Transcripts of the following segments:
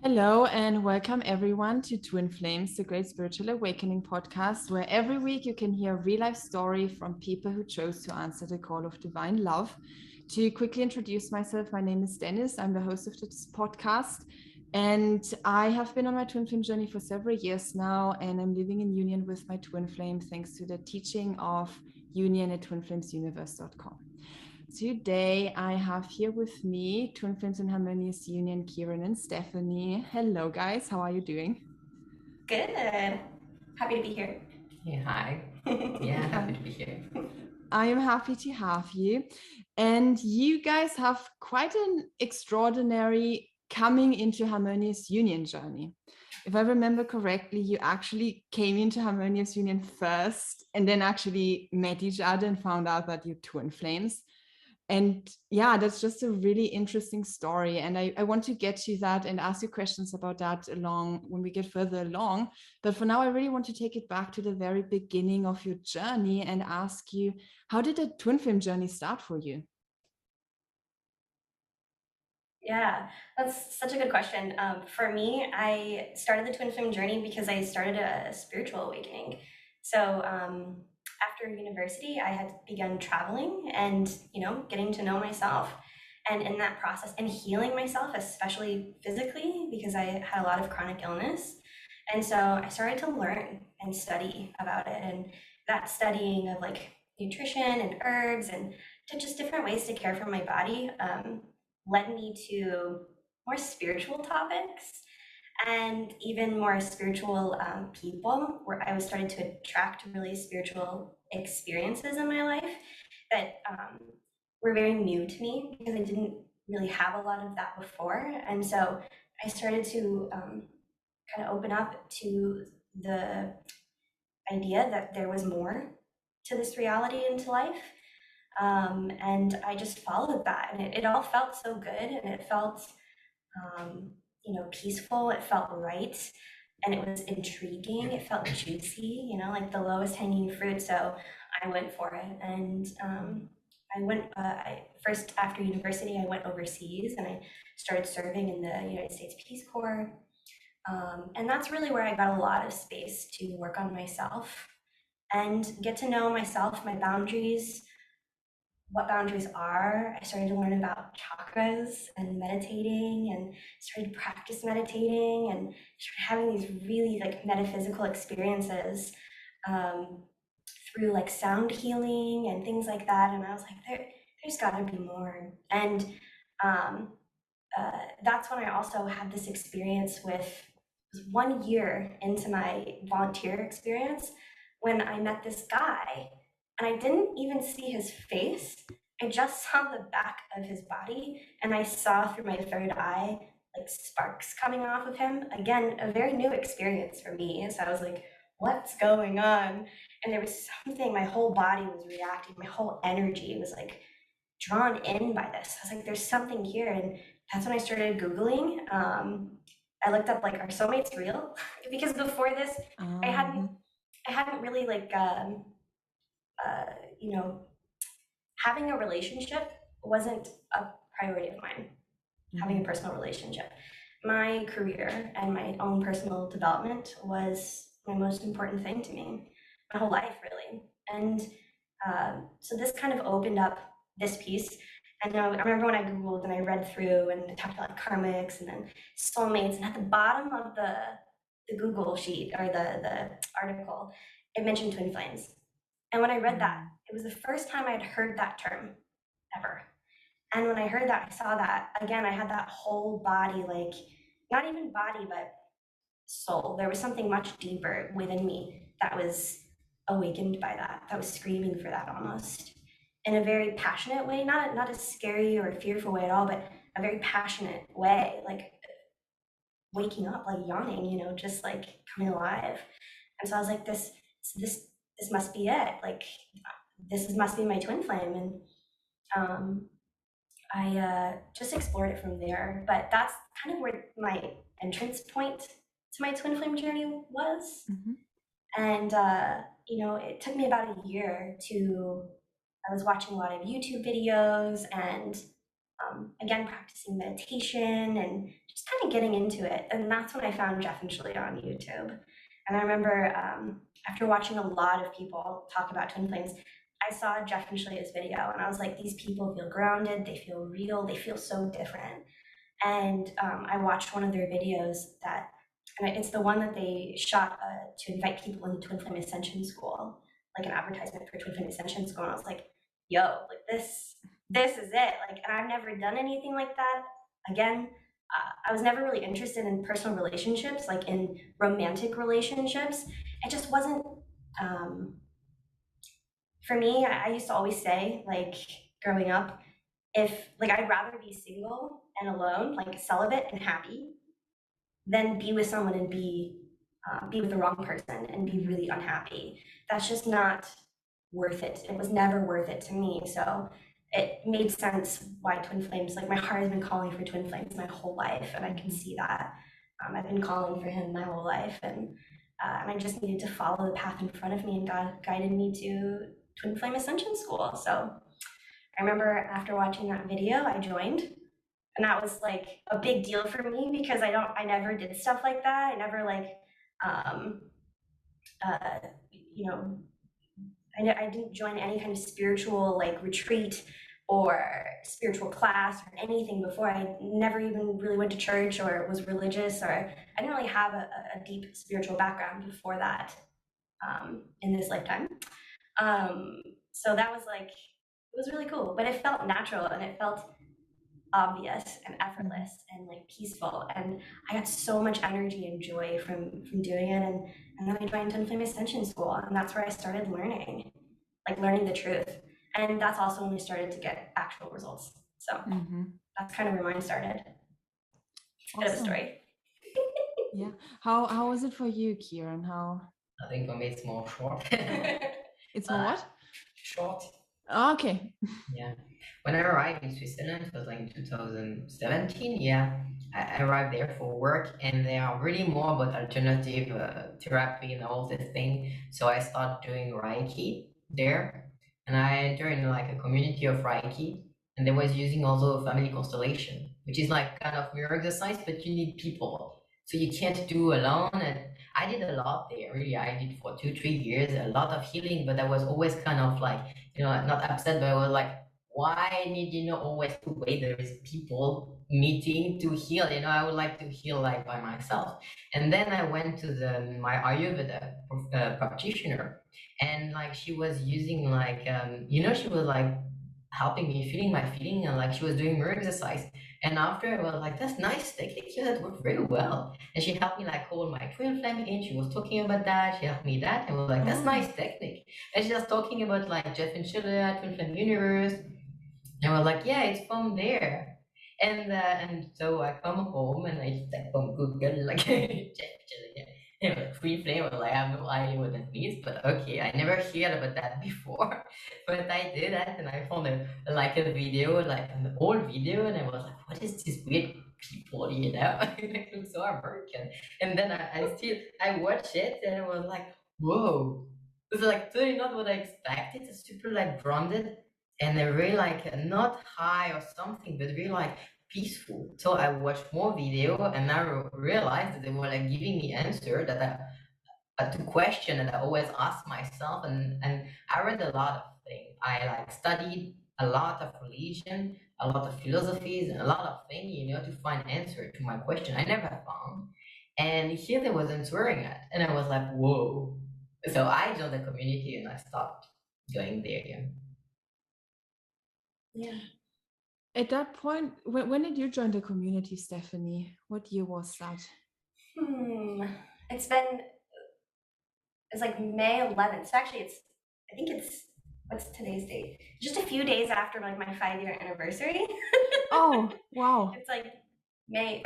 Hello and welcome everyone to Twin Flames, the Great Spiritual Awakening podcast, where every week you can hear a real life story from people who chose to answer the call of divine love. To quickly introduce myself, my name is Dennis. I'm the host of this podcast, and I have been on my twin flame journey for several years now, and I'm living in union with my twin flame thanks to the teaching of union at twinflamesuniverse.com. Today, I have here with me Twin Flames in Harmonious Union, Kiran and Stephanie. Hello, guys. How are you doing? Good. Happy to be here. Yeah, hi. Yeah, happy to be here. I am happy to have you. And you guys have quite an extraordinary coming into Harmonious Union journey. If I remember correctly, you actually came into Harmonious Union first and then actually met each other and found out that you're twin flames. And yeah, that's just a really interesting story. And I want to get to that and ask you questions about that along when we get further along. But for now, I really want to take it back to the very beginning of your journey and ask you, how did the twin flame journey start for you? Yeah, that's such a good question. For me, I started the twin flame journey because I started a spiritual awakening. So after university, I had begun traveling and getting to know myself, and in that process, and healing myself, especially physically, because I had a lot of chronic illness. And so I started to learn and study about it, and that studying of like nutrition and herbs and to just different ways to care for my body. Led me to more spiritual topics and even more spiritual people, where I was starting to attract really spiritual experiences in my life that were very new to me because I didn't really have a lot of that before. And so I started to kind of open up to the idea that there was more to this reality and to life. And I just followed that, and it all felt so good, and it felt, peaceful. It felt right, and it was intriguing. It felt juicy, like the lowest hanging fruit. So I went for it, and first after university, I went overseas, and I started serving in the United States Peace Corps, and that's really where I got a lot of space to work on myself and get to know myself, my boundaries, what boundaries are. I started to learn about chakras and meditating and started to practice meditating and started having these really like metaphysical experiences um, through like sound healing and things like that. And I was like, there's got to be more. And um, that's when I also had this experience with, it was 1 year into my volunteer experience when I met this guy, and I didn't even see his face. I just saw the back of his body, and I saw through my third eye like sparks coming off of him. Again, a very new experience for me. So I was like, what's going on? And there was something, my whole body was reacting, my whole energy was like drawn in by this. I was like, there's something here. And that's when I started Googling. I looked up like, are soulmates real? Because before this, I hadn't I hadn't really like you know having a relationship wasn't a priority of mine. Having a personal relationship, my career and my own personal development was my most important thing to me, my whole life really. And so this kind of opened up this piece. And I remember when I Googled and I read through and it talked about like karmics and then soulmates, and at the bottom of the Google sheet or the article, it mentioned twin flames. And when I read that, it was the first time I had heard that term ever. And when I heard that, I saw that again, I had that whole body, like not even body, but soul. There was something much deeper within me that was awakened by that, that was screaming for that almost in a very passionate way, not a scary or fearful way at all, but a very passionate way, like waking up, like yawning, just like coming alive. And so I was like, this must be it. Like must be my twin flame. And I just explored it from there. But that's kind of where my entrance point to my twin flame journey was. And it took me about a year to. I was watching a lot of YouTube videos and again, practicing meditation and just kind of getting into it. And that's when I found Jeff and Shirley on YouTube. And I remember after watching a lot of people talk about twin flames, I saw Jeff and Shirley's video and I was like, these people feel grounded, they feel real, they feel so different. And I watched one of their videos and it's the one that they shot to invite people into Twin Flame Ascension School, like an advertisement for Twin Flame Ascension School. And I was like, yo, like this is it. Like, and I've never done anything like that. Again, I was never really interested in personal relationships, like in romantic relationships. It just wasn't, for me, I used to always say, like, growing up, I'd rather be single and alone, like celibate and happy, than be with someone and be with the wrong person and be really unhappy. That's just not worth it. It was never worth it to me. So it made sense why twin flames, like my heart has been calling for twin flames my whole life, and I can see that. I've been calling for him my whole life, and I just needed to follow the path in front of me, and God guided me to Twin Flame Ascension School. So I remember after watching that video, I joined, and that was like a big deal for me because I never did stuff like that. I never I didn't join any kind of spiritual like retreat or spiritual class or anything before. I never even really went to church or was religious, or I didn't really have a deep spiritual background before that in this lifetime. So that was like, it was really cool, but it felt natural and it felt obvious and effortless and like peaceful, and I got so much energy and joy from doing it. And then I joined Twin Flame Ascension School, and that's where I started learning the truth, and that's also when we started to get actual results. So that's kind of where mine started. It's a bit of a story. Yeah. How was it for you, Kieran? I think for me it's more short. It's more what? Short. Oh, okay. Yeah. When I arrived in Switzerland, it was like in 2017. Yeah, I arrived there for work, and they are really more about alternative therapy and all this thing. So I started doing Reiki there, and I joined like a community of Reiki, and they was using also a family constellation, which is like kind of mirror exercise, but you need people, so you can't do alone. And I did a lot there. Really, I did for 2-3 years a lot of healing, but I was always kind of like, not upset, but I was like, why need always to wait? There is people meeting to heal. I would like to heal like by myself. And then I went to my Ayurveda practitioner, and like she was using like she was like helping me feeling my feeling, and like she was doing mirror exercise. And after I was like, that's nice technique, yeah, that worked very well. And she helped me like call my twin flame again. She was talking about that. She helped me that, and was like, that's nice technique. And she was talking about like Jeff and Shirley, Twin Flame Universe. And I was like, yeah, it's from there. And so I come home and I type on Google like free flame. I was like, I have no idea what that means, but okay, I never heard about that before. But I did that, and I found a video, like an old video, and I was like, what is this weird people, it looks so American. And then I watched it, and I was like, whoa, it's like totally not what I expected. It's super like grounded, and they're really like not high or something, but really like peaceful. So I watched more video, and I realized that they were like giving me answer that to question that I always ask myself. And I read a lot of things. I like studied a lot of religion, a lot of philosophies, and a lot of things, to find answer to my question I never found. And here they was answering it, and I was like, whoa. So I joined the community and I stopped going there again. Yeah. At that point, when did you join the community, Stephanie? What year was that? It's like May 11th. So actually I think it's, what's today's date? Just a few days after like my 5-year anniversary. Oh, wow. It's like not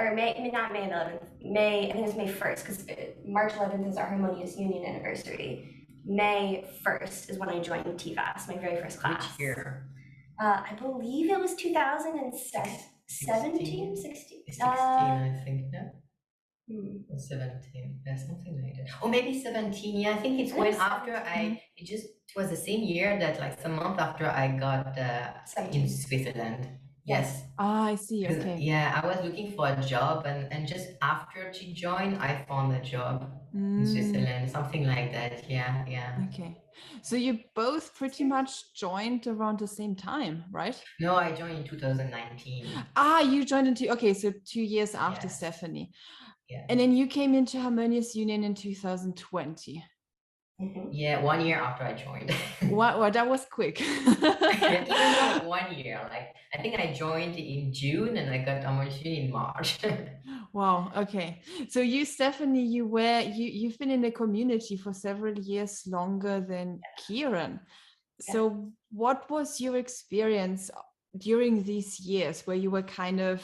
May 11th. I think it's May 1st, because March 11th is our Harmonious Union anniversary. May 1st is when I joined TFAS, my very first class. Which year? I believe it was 2017, 16. 16, I think, yeah. Or 17, yeah, something like that. Or maybe 17, yeah, I think it's when after it was the same year that like some month after I got in Switzerland. Yes. Ah, I see. Because Okay. yeah, I was looking for a job, and just after she joined, I found a job in Mm, Switzerland, something like that. Yeah, yeah. okay. So you both pretty much joined around the same time, right? No, I joined in 2019. Ah, you joined into, okay, so 2 years after Yes. Stephanie. Yeah. And then you came into Harmonious Union in 2020. Mhm. Yeah, 1 year after I joined. What, that was quick. Even not 1 year. Like I think I joined in June and I got Harmonious Union in March. Wow. Okay. So you, Stephanie, you've been in the community for several years longer than Kieran. Yeah. So what was your experience during these years where you were kind of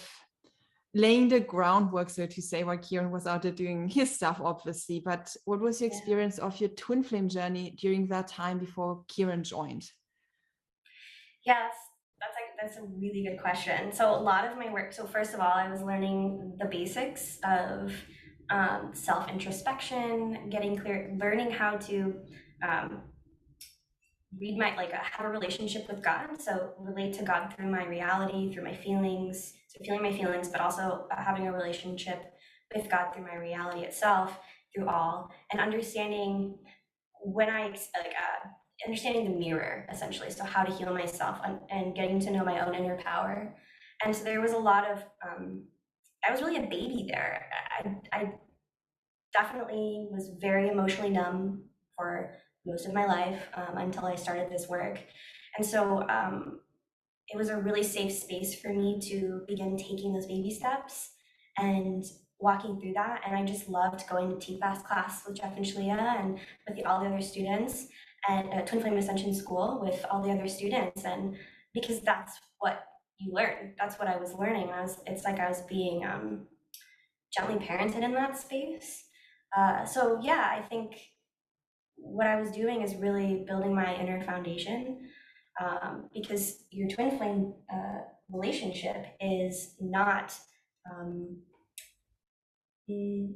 laying the groundwork, so to say, while Kieran was out there doing his stuff, obviously. But what was your Yeah. experience of your twin flame journey during that time before Kieran joined? Yes, that's a really good question. So a lot of my work. So first of all, I was learning the basics of self introspection, getting clear, learning how to um, read my have a relationship with God. So relate to God through my reality, through my feelings. So feeling my feelings, but also having a relationship with God through my reality itself, through all, and understanding when I understanding the mirror essentially. So how to heal myself and getting to know my own inner power. And so there was a lot of I was really a baby there. I definitely was very emotionally numb for most of my life until I started this work. And so it was a really safe space for me to begin taking those baby steps and walking through that. And I just loved going to TFAS class with Jeff and Shalia and with all the other students at Twin Flame Ascension School with all the other students. And because that's what you learn, that's what I was learning. It's like I was being gently parented in that space. So yeah, I think what I was doing is really building my inner foundation because your twin flame relationship is not mm,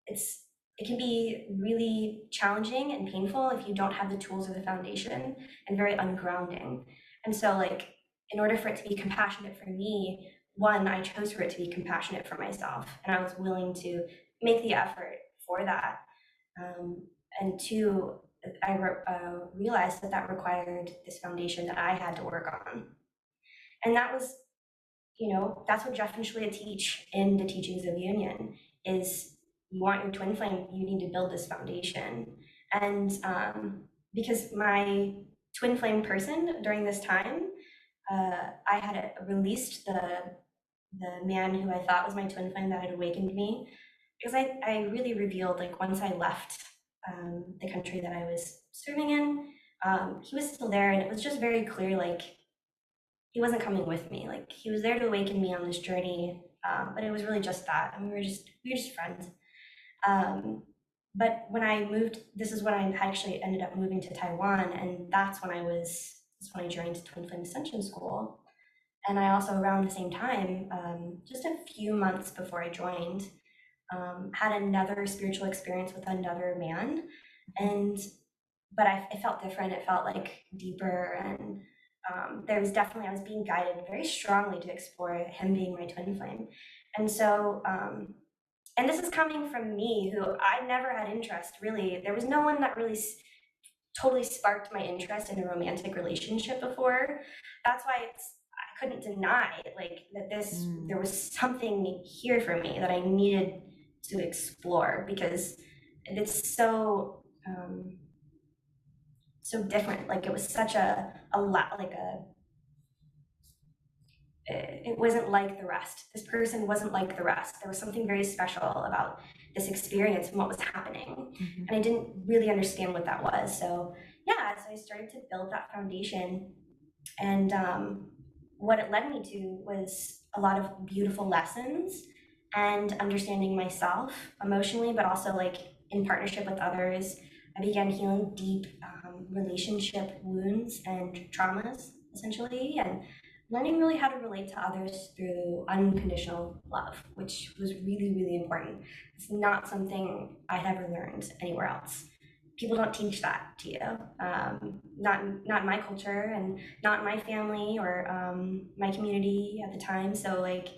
it's it can be really challenging and painful if you don't have the tools or the foundation and very ungrounding. And so like in order for it to be compassionate for me, one, I chose for it to be compassionate for myself and I was willing to make the effort for that. Um, and two, realized that that required this foundation that I had to work on. And that was, that's what Jeff and Shalia teach in the teachings of union is you want your twin flame, you need to build this foundation. And because my twin flame person during this time, I had released the man who I thought was my twin flame that had awakened me because I really revealed like once I left the country that I was serving in, he was still there and it was just very clear like he wasn't coming with me. Like he was there to awaken me on this journey, but it was really just that. And we were just friends. Um, but when I moved, this is when I actually ended up moving to Taiwan, and that's when I joined Twin Flame Ascension School. And I also around the same time, just a few months before I joined, had another spiritual experience with another man, and but it felt different. It felt like deeper, and there was definitely I was being guided very strongly to explore him being my twin flame, and so and this is coming from me who I never had interest really. There was no one that really totally sparked my interest in a romantic relationship before. That's why I couldn't deny like that there was something here for me that I needed to explore because it's so different. Like it was such a lot like a it wasn't like the rest. This person wasn't like the rest. There was something very special about this experience and what was happening. Mm-hmm. And I didn't really understand what that was. So yeah, so I started to build that foundation. And what it led me to was a lot of beautiful lessons and understanding myself emotionally, but also like in partnership with others. I began healing deep relationship wounds and traumas, essentially, and learning really how to relate to others through unconditional love, which was really, really important. It's not something I'd ever learned anywhere else. people don't teach that to you. Not in my culture and not in my family or my community at the time. So like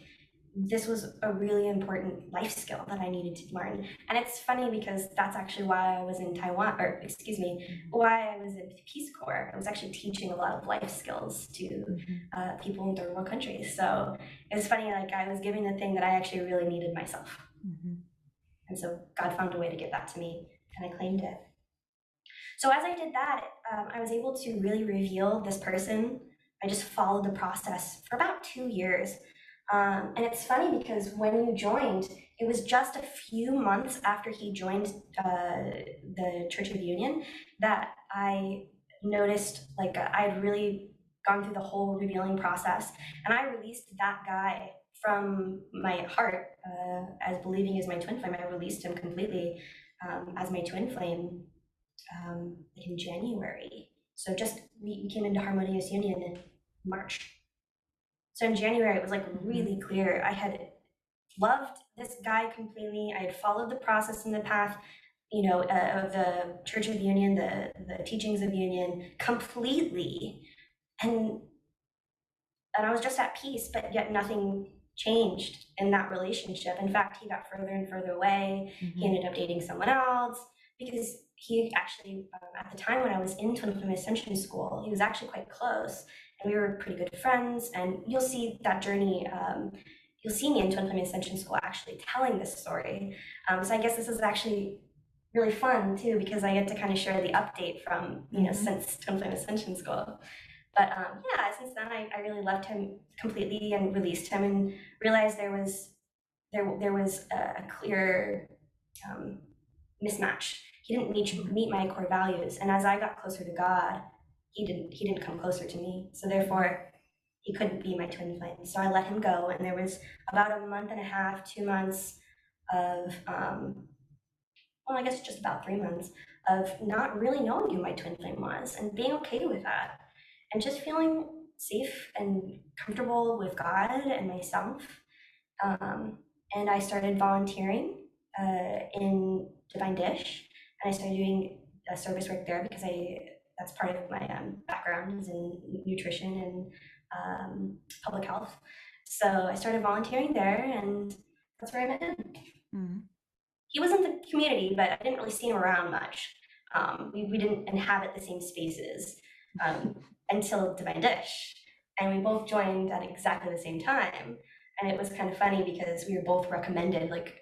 this was a really important life skill that I needed to learn. And it's funny because that's actually why I was in Taiwan, or excuse me, why I was in Peace Corps. I was actually teaching a lot of life skills to people in third world countries. So it was funny, like I was giving the thing that I actually really needed myself. And so God found a way to give that to me, and I claimed it. So as I did that, I was able to really reveal this person. I just followed the process for about 2 years. And it's funny because when you joined, it was just a few months after he joined the Church of Union that I noticed like I'd really gone through the whole revealing process, and I released that guy from my heart as believing as my twin flame. I released him completely as my twin flame in January. So just we came into Harmonious Union in March. So in January, it was like really clear. I had loved this guy completely. I had followed the process and the path, you know, of the Church of Union, the teachings of Union completely, and I was just at peace. But yet nothing changed in that relationship. In fact, he got further and further away. He ended up dating someone else because he actually, at the time when I was in Twin Flame Ascension School, he was actually quite close, and we were pretty good friends. And you'll see that journey. You'll see me in Twin Flame Ascension School actually telling this story. So I guess this is actually really fun too, because I get to kind of share the update from, you know, since Twin Flame Ascension School. But yeah, since then I really loved him completely and released him, and realized there was a clear mismatch. He didn't meet my core values, and as I got closer to God, he didn't come closer to me. So therefore, he couldn't be my twin flame. So I let him go, and there was about a month and a half, 2 months of well, I guess just about 3 months of not really knowing who my twin flame was and being okay with that, and just feeling safe and comfortable with God and myself. And I started volunteering in Divine Dish, and I started doing service work there because that's part of my background is in nutrition and public health. So I started volunteering there, and that's where I met him. He was in the community, but I didn't really see him around much. We didn't inhabit the same spaces until Divine Dish, and we both joined at exactly the same time. And it was kind of funny because we were both recommended. Like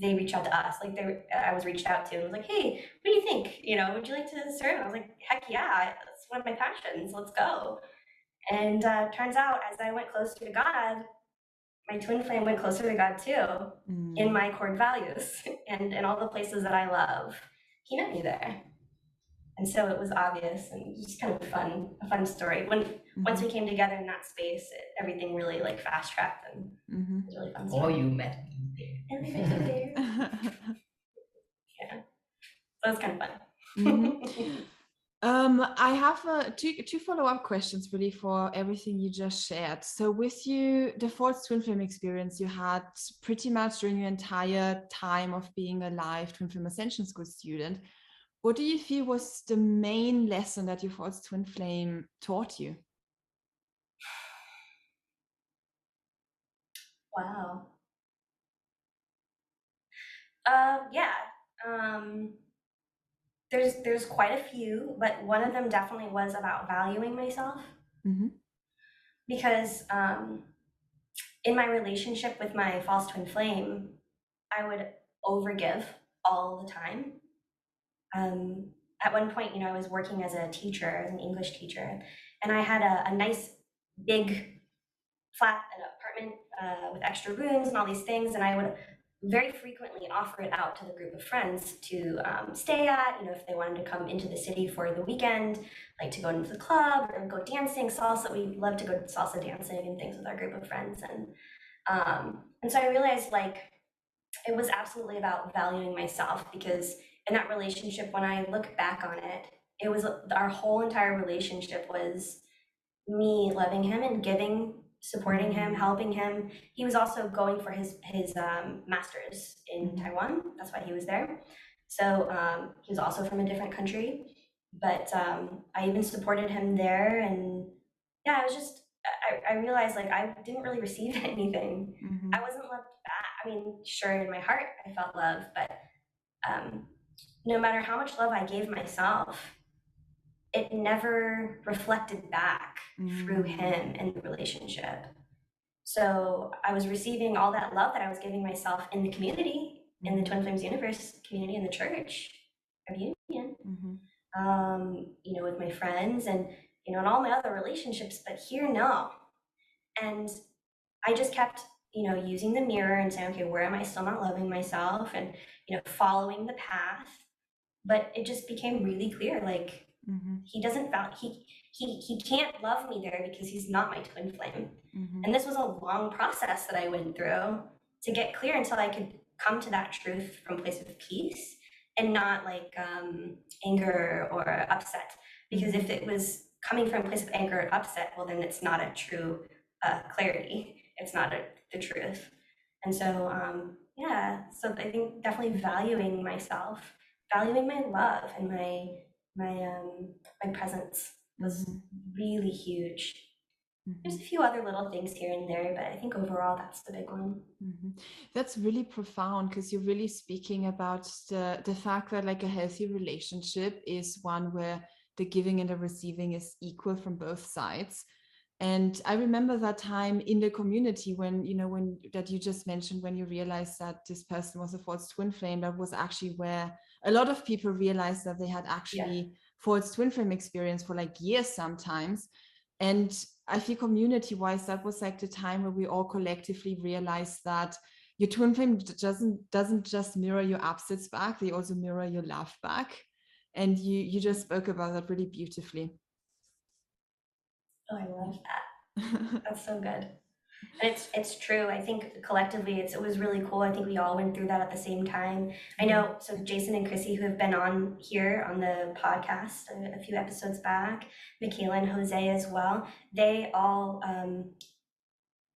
they reached out to us. Like I was reached out to, and was like, "Hey, what do you think? You know, would you like to serve?" And I was like, "Heck yeah, that's one of my passions. Let's go." And turns out, as I went closer to God, my twin flame went closer to God too, in my core values and in all the places that I love. He met me there. And so it was obvious, and just kind of a fun story. Once we came together in that space, everything really like fast tracked, and it was really fun. Or you met me there. And we met you there. Yeah, so it was kind of fun. I have two follow-up questions really for everything you just shared. So with you, the fourth twin flame experience you had pretty much during your entire time of being a live Twin Flame Ascension School student, what do you feel was the main lesson that your fourth twin flame taught you? Wow. Yeah. There's quite a few, but one of them definitely was about valuing myself. Because in my relationship with my false twin flame, I would overgive all the time. At one point, you know, I was working as a teacher, as an English teacher, and I had a nice big flat, an apartment with extra rooms and all these things, and I would very frequently offer it out to the group of friends to stay at, you know, if they wanted to come into the city for the weekend, like to go into the club or go dancing, salsa. We love to go salsa dancing and things with our group of friends. And so I realized like it was absolutely about valuing myself, because in that relationship, when I look back on it, it was our whole entire relationship was me loving him and giving, supporting him, helping him. He was also going for his master's in Taiwan. That's why he was there. So he was also from a different country, but I even supported him there. And yeah, I was just, I realized like I didn't really receive anything. Mm-hmm. I wasn't loved back. I mean, sure, in my heart, I felt love, but no matter how much love I gave myself, it never reflected back through him in the relationship. So I was receiving all that love that I was giving myself in the community, in the Twin Flames universe community, in the church of Union, with my friends and, and all my other relationships, but here, no. And I just kept, using the mirror and saying, okay, where am I still not loving myself? And, following the path. But it just became really clear, like, he doesn't he can't love me there because he's not my twin flame. And this was a long process that I went through to get clear until I could come to that truth from a place of peace and not like anger or upset. Because if it was coming from a place of anger or upset, well, then it's not a true clarity. It's not the truth. And so, so I think definitely valuing myself, valuing my love and my presence was really huge. There's a few other little things here and there, but I think overall that's the big one. That's really profound, because you're really speaking about the fact that like a healthy relationship is one where the giving and the receiving is equal from both sides. And I remember that time in the community when that you just mentioned, when you realized that this person was a false twin flame. That was actually where a lot of people realized that they had actually false twin flame experience for like years sometimes. And I feel community-wise, that was like the time where we all collectively realized that your twin flame doesn't just mirror your upsets back, they also mirror your love back. And you just spoke about that really beautifully. Oh, I love that. That's so good. And it's true. I think collectively it was really cool. I think we all went through that at the same time. I know, so Jason and Chrissy, who have been on here on the podcast a few episodes back, Michaela and Jose as well, they all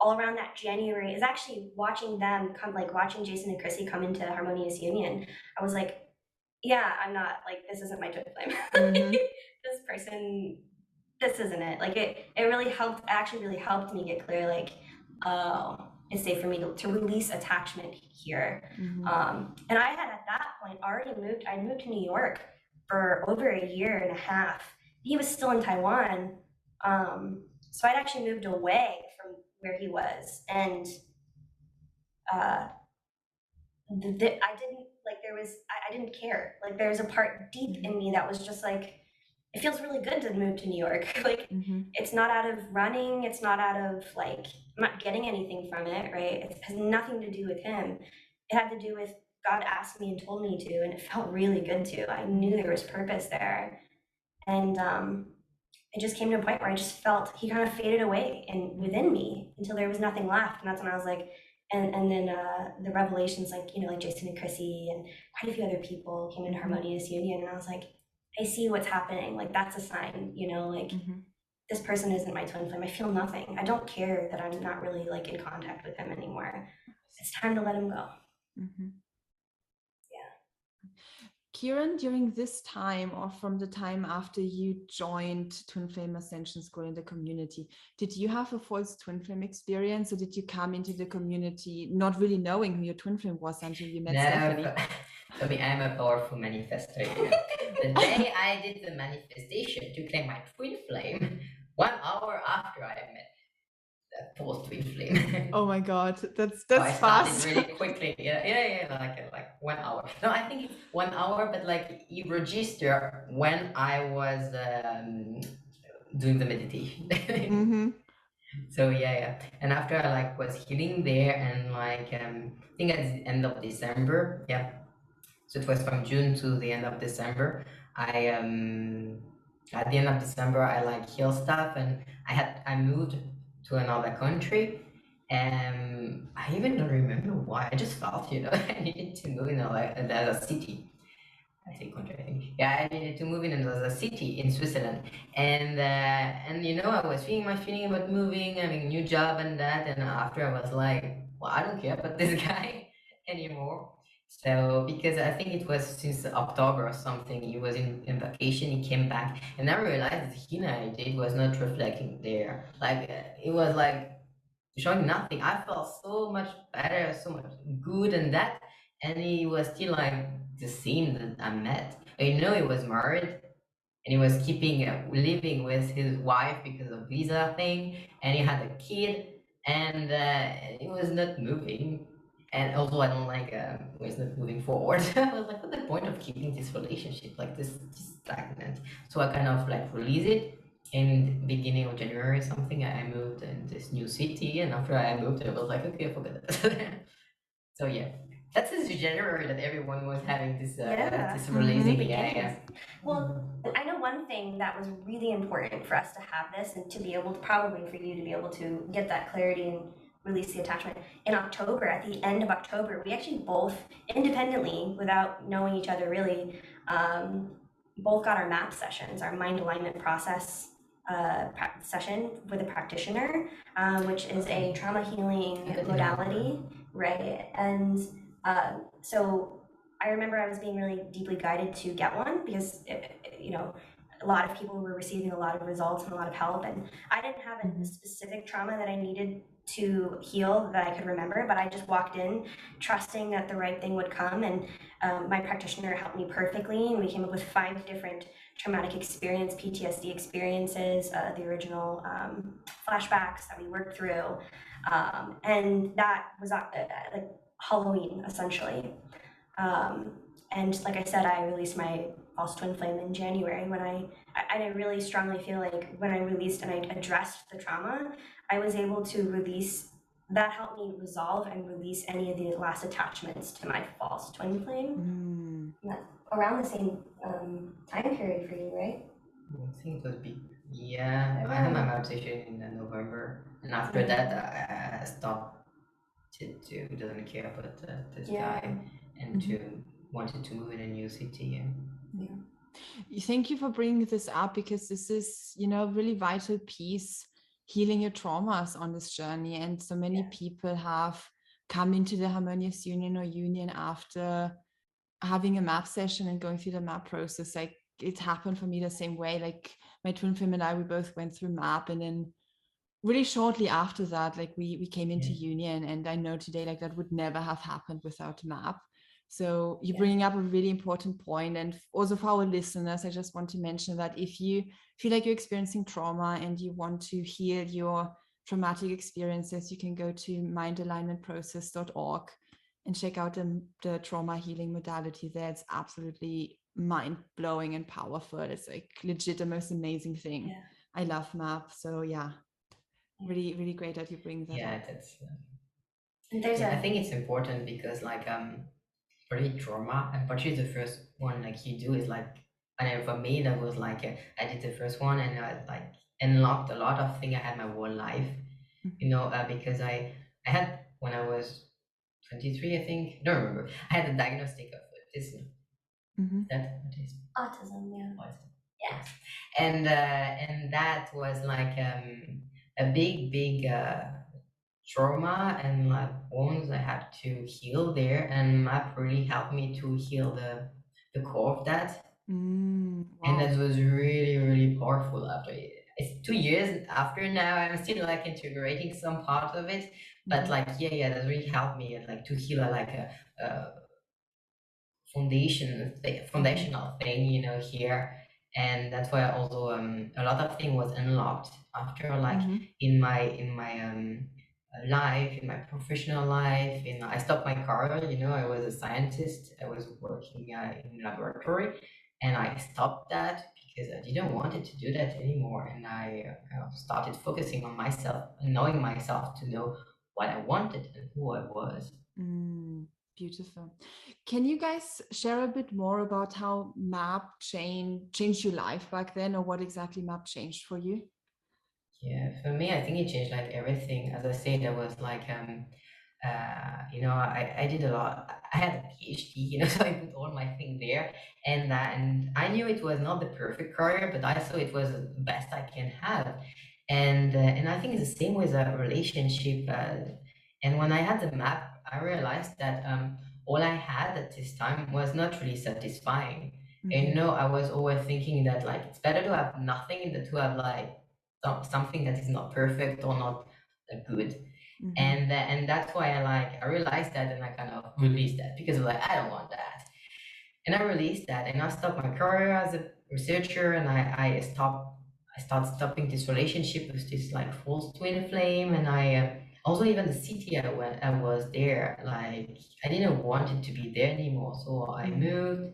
around that January is actually watching them come, like watching Jason and Chrissy come into Harmonious Union. I was like, yeah, I'm not, like, this isn't my twin flame. This person, this isn't it. Like it really helped, actually really helped me get clear, like, oh, it's safe for me to release attachment here. And I had at that point already moved, I moved to New York for over a year and a half. He was still in Taiwan. So I'd actually moved away from where he was. And I didn't, like, I didn't care. Like there's a part deep in me that was just like, it feels really good to move to New York. Like it's not out of running. It's not out of like, I'm not getting anything from it, right? It has nothing to do with him. It had to do with God asked me and told me to, and it felt really good to. I knew there was purpose there. And it just came to a point where I just felt he kind of faded away and within me until there was nothing left. And that's when I was like, and then the revelations, like, like Jason and Chrissy and quite a few other people came into Harmonious Union. And I was like, I see what's happening. Like, that's a sign, like this person isn't my twin flame. I feel nothing. I don't care that I'm not really like in contact with him anymore. It's time to let him go. Kieran, during this time, or from the time after you joined Twin Flame Ascension School in the community, did you have a false twin flame experience, or did you come into the community not really knowing who your twin flame was until you met Stephanie? For me, I'm a powerful manifestor. The day I did the manifestation to claim my twin flame, 1 hour after I met the false twin flame. Oh my God, that's so I fast. started really quickly. Like 1 hour. No, I think it's 1 hour, but like you register when I was doing the meditation. So yeah. And after I like was healing there, and like I think at the end of December, so it was from June to the end of December. I at the end of December I like heal stuff, and I moved to another country, and I even don't remember why. I just felt I needed to move in another city. I say country, I think. Yeah, I needed to move in another city in Switzerland, and I was feeling my feeling about moving, having a new job and that, and after I was like, well, I don't care about this guy anymore. So because I think it was since October or something, he was in vacation, he came back, and I realized that the healing I did was not reflecting there. Like it was like showing nothing. I felt so much better, so much good and that, and he was still like the same that I met. He was married, and he was keeping living with his wife because of visa thing, and he had a kid, and he was not moving. And although I don't like was not moving forward, I was like, what's the point of keeping this relationship like this stagnant? So I kind of like release it. In beginning of January or something, I moved in this new city, and after I moved, I was like, okay, I forget it. So yeah, that's since January that everyone was having this this releasing. Beginnings. Well, I know one thing that was really important for us to have this and to be able to, probably for you to be able to get that clarity and release the attachment. In October, at the end of October, we actually both independently, without knowing each other really, both got our MAP sessions, our mind alignment process session with a practitioner, which is a trauma healing modality, right? And so I remember I was being really deeply guided to get one because, a lot of people were receiving a lot of results and a lot of help. And I didn't have a specific trauma that I needed to heal that I could remember, but I just walked in trusting that the right thing would come. And my practitioner helped me perfectly. And we came up with 5 different traumatic experience, PTSD experiences, the original flashbacks that we worked through. And that was like Halloween, essentially. And like I said, I released my false twin flame in January when I really strongly feel like when I released and I addressed the trauma, I was able to release, that helped me resolve and release any of the last attachments to my false twin flame. Around the same time period for you, right? I think it was big. Yeah, I had my meditation in November, and after that, I stopped to doesn't care about this guy and to wanted to move in a new city. Thank you for bringing this up because this is, a really vital piece, healing your traumas on this journey. And so many people have come into the Harmonious Union or Union after having a map session and going through the map process. Like it happened for me the same way. Like my twin flame and I, we both went through map, and then really shortly after that, like we came into union. And I know today, like that would never have happened without map. So you're bringing up a really important point. And also for our listeners, I just want to mention that if you feel like you're experiencing trauma and you want to heal your traumatic experiences, you can go to mindalignmentprocess.org and check out the trauma healing modality there. It's absolutely mind-blowing and powerful. It's like legit the most amazing thing. I love map. So really, really great that you bring that up. That's I think it's important because like pretty trauma, and particularly the first one like you do is like, and for me that was like I did the first one and I like unlocked a lot of things I had my whole life, because I had when I was 23, I think, don't remember, I had a diagnostic of autism. That autism, yes, and that was like a big trauma and like wounds I had to heal there, and map really helped me to heal the core of that. Wow. And that was really, really powerful. After it's 2 years after now, I'm still like integrating some part of it, but like that really helped me like to heal like a foundational thing, here. And that's why also a lot of thing was unlocked after like in my life, in my professional life. I stopped my career, I was a scientist, I was working in laboratory, and I stopped that because I didn't want it to do that anymore. And I started focusing on myself and knowing myself to know what I wanted and who I was. Beautiful. Can you guys share a bit more about how map changed your life back then, or what exactly map changed for you? Yeah, for me, I think it changed like everything. As I said, there was like I did a lot. I had a PhD, so I put all my thing there, and I knew it was not the perfect career, but I thought it was the best I can have, and I think it's the same with a relationship. And when I had the map, I realized that all I had at this time was not really satisfying. Mhm. And I was always thinking that like it's better to have nothing than to have like something that is not perfect or not good. Mhm. And that's why I realized that, and I kind of released that because I was like, I don't want that. And I released that, and I stopped my career as a researcher, and I started stopping this relationship with this like false twin flame, and I also even the city I was there, like I didn't want it to be there anymore, so I moved,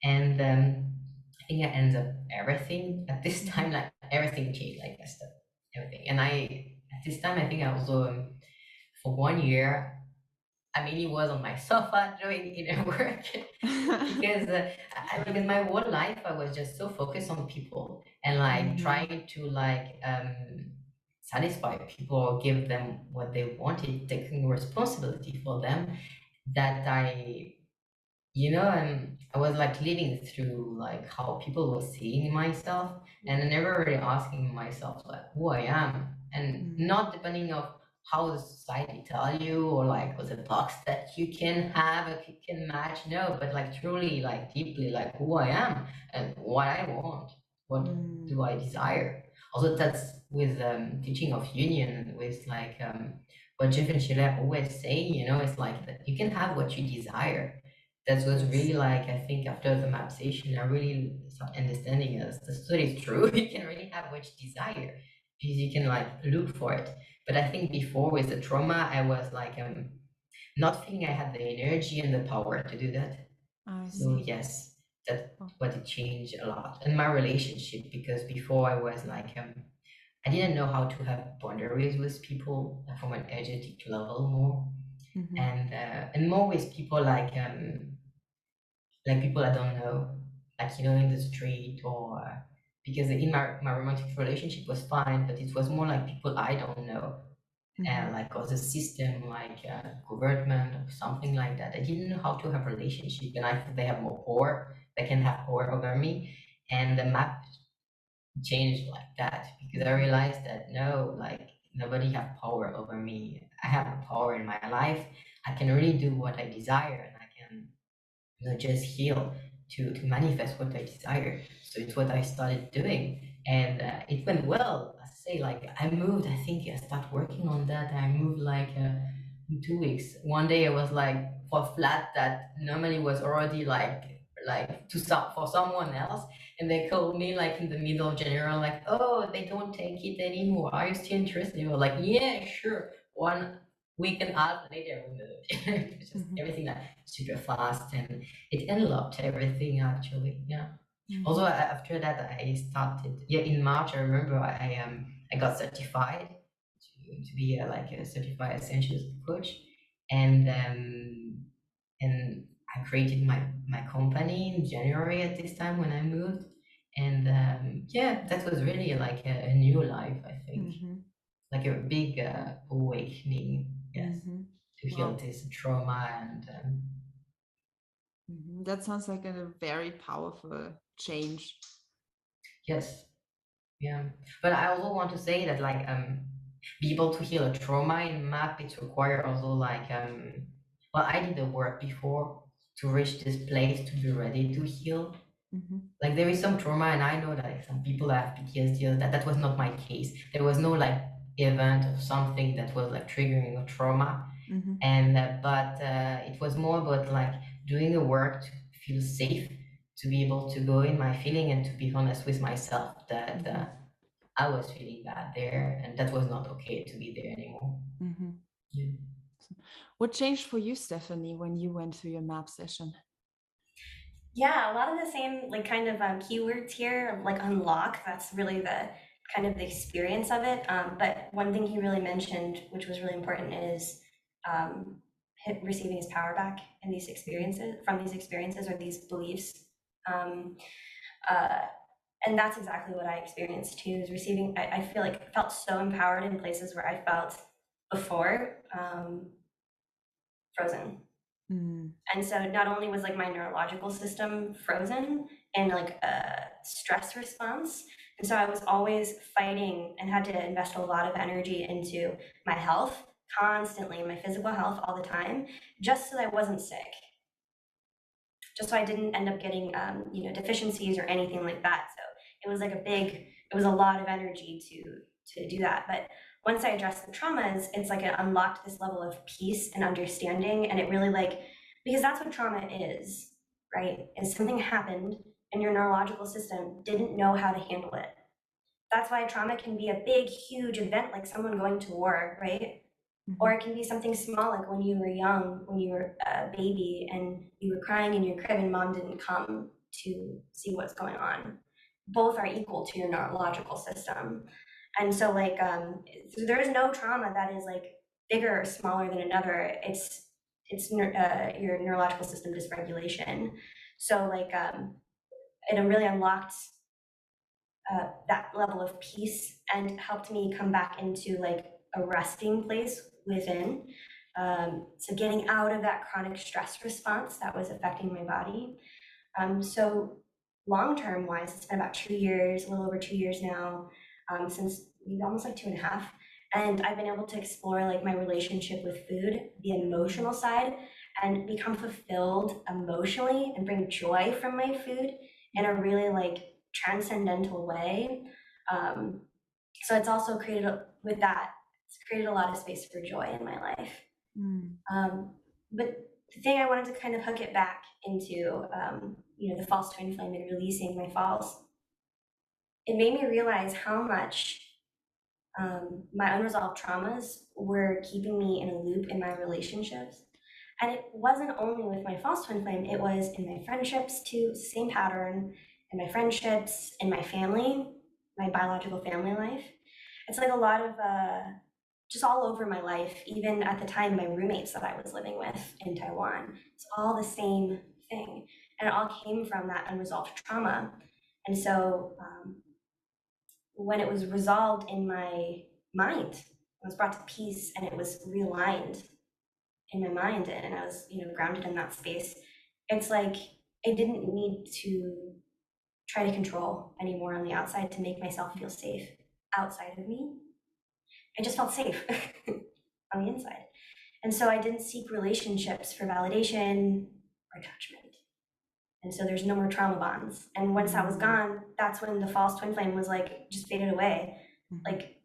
and I think I ended up everything at this time, like everything changed, like I stopped everything, and I at this time I think I also for 1 year. I mean, he was on my sofa doing inner work because because my whole life I was just so focused on people and like trying to like satisfy people or give them what they wanted, taking responsibility for them, that I was like living through like how people were seeing myself and never really asking myself like who I am, and not depending of how the society tell you or like with the box that you can have if you can match. No, but like truly like deeply like who I am and what I want, what do I desire. Also that's with teaching of union, with like what Jeff and Sheila always say, it's like that you can have what you desire. That was really like, I think after the map session, I really start understanding as the story is true. You can really have what you desire because you can like look for it. But I think before with the trauma, I was like not feeling I had the energy and the power to do that. I So see. yes, that's what it changed a lot. And my relationship, because before I was like I didn't know how to have boundaries with people from an energetic level more, and more with people like people I don't know, like in the street or because in my romantic relationship was fine, but it was more like people I don't know, like or the system, like government or something like that. I didn't know how to have relationship, and I thought they have more power, they can have power over me, and the map changed like that because I realized that no, like nobody have power over me. I have the power in my life. I can really do what I desire, and I can just heal to manifest what I desire. So it's what I started doing, and it went well. I say like I moved. I think I started working on that. I moved like in 2 weeks. One day I was like for a flat that normally was already like for someone else, and they called me like in the middle of January, like, oh, they don't take it anymore. Are you still interested? They were like, yeah, sure. 1 week and a half later, we moved. It's just everything like super fast, and it enveloped everything actually. Yeah. Also, after that, I started. Yeah, in March, I remember I got certified to be like a certified essentials coach, and I created my company in January at this time when I moved, and yeah, that was really like a new life. I think like a big awakening. Yes, to heal Wow. this trauma and That sounds like a very powerful change. yes, yeah. But I also want to say that like be able to heal a trauma in map, it requires also like well, I did the work before to reach this place to be ready to heal. Like there is some trauma, and I know that like, some people have PTSD. That was not my case. There was no like event or something that was like triggering a trauma, and but it was more about like doing the work to feel safe, to be able to go in my feeling and to be honest with myself that I was feeling bad there, and that was not okay to be there anymore. Yeah. What changed for you, Stephanie, when you went through your map session? Yeah, a lot of the same like kind of keywords here, like unlock. That's really the kind of the experience of it. But one thing he really mentioned, which was really important, is receiving his power back in these experiences, from these experiences or these beliefs. Um, uh, and that's exactly what I experienced too. Is receiving. I feel like felt so empowered in places where I felt before frozen. And so not only was like my neurological system frozen and like a stress response, and so I was always fighting and had to invest a lot of energy into my health constantly, my physical health all the time, just so that I wasn't sick. just so I didn't end up getting, deficiencies or anything like that. So it was like it was a lot of energy to do that. But once I addressed the traumas, it's like it unlocked this level of peace and understanding. And it really because that's what trauma is, right? Is something happened and your neurological system didn't know how to handle it. That's why trauma can be a big, huge event, like someone going to war, right? Or it can be something small, like when you were young, when you were a baby and you were crying in your crib and mom didn't come to see what's going on. Both are equal to your neurological system. And so there is no trauma that is like bigger or smaller than another. It's your neurological system dysregulation. So it really unlocked that level of peace and helped me come back into like a resting place within. So getting out of that chronic stress response that was affecting my body. So long-term wise, it's been about 2 years, a little over 2 years now, since maybe almost like 2.5. And I've been able to explore like my relationship with food, the emotional side, and become fulfilled emotionally and bring joy from my food in a really like transcendental way. So it's also created it's created a lot of space for joy in my life. But the thing I wanted to kind of hook it back into, the false twin flame and releasing my false, it made me realize how much my unresolved traumas were keeping me in a loop in my relationships. And it wasn't only with my false twin flame, it was in my friendships too, same pattern, in my friendships, in my family, my biological family life. It's like a lot of just all over my life, even at the time, my roommates that I was living with in Taiwan. It's all the same thing. And it all came from that unresolved trauma. And so when it was resolved in my mind, I was brought to peace and it was realigned in my mind and I was, grounded in that space. It's like I didn't need to try to control anymore on the outside to make myself feel safe outside of me. I just felt safe on the inside. And so I didn't seek relationships for validation or attachment. And so there's no more trauma bonds. And once that was gone, that's when the false twin flame was like just faded away. Like